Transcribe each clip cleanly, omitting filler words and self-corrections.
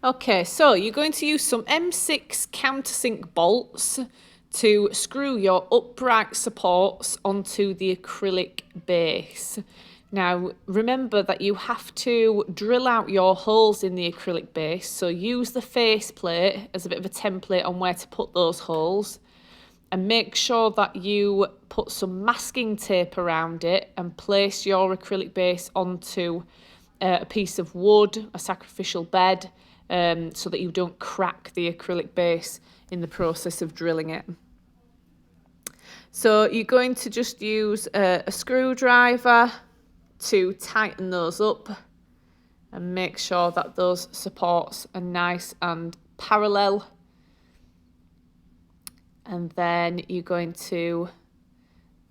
Okay, so you're going to use some M6 countersink bolts to screw your upright supports onto the acrylic base. Now, remember that you have to drill out your holes in the acrylic base, so use the faceplate as a bit of a template on where to put those holes. And make sure that you put some masking tape around it and place your acrylic base onto a piece of wood, a sacrificial bed, so that you don't crack the acrylic base in the process of drilling it. So you're going to just use a screwdriver to tighten those up and make sure that those supports are nice and parallel. And then you're going to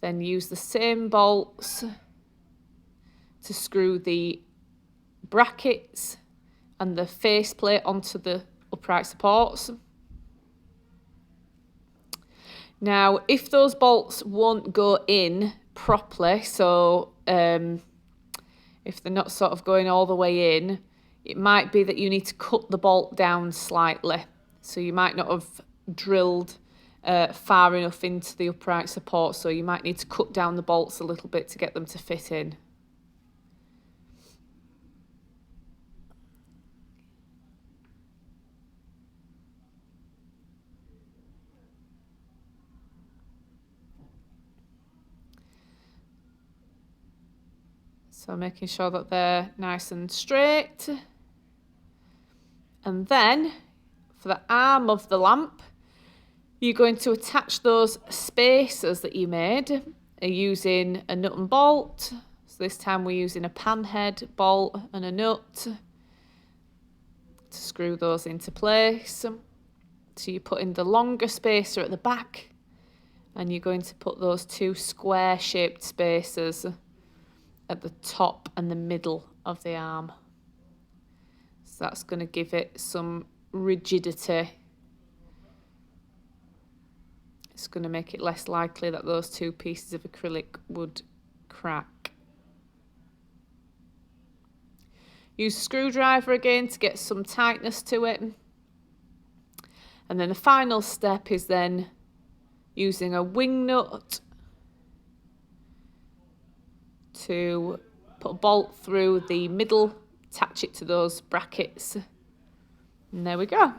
then use the same bolts to screw the brackets and the faceplate onto the upright supports. Now, if those bolts won't go in properly, so if they're not sort of going all the way in, it might be that you need to cut the bolt down slightly. So you might not have drilled far enough into the upright support, so you might need to cut down the bolts a little bit to get them to fit in. So making sure that they're nice and straight. And then for the arm of the lamp, you're going to attach those spacers that you made using a nut and bolt. So this time we're using a panhead bolt and a nut to screw those into place. So you put in the longer spacer at the back and you're going to put those two square shaped spacers at the top and the middle of the arm. So that's going to give it some rigidity. It's going to make it less likely that those two pieces of acrylic would crack. Use a screwdriver again to get some tightness to it. And then the final step is then using a wing nut to put a bolt through the middle, attach it to those brackets, and there we go.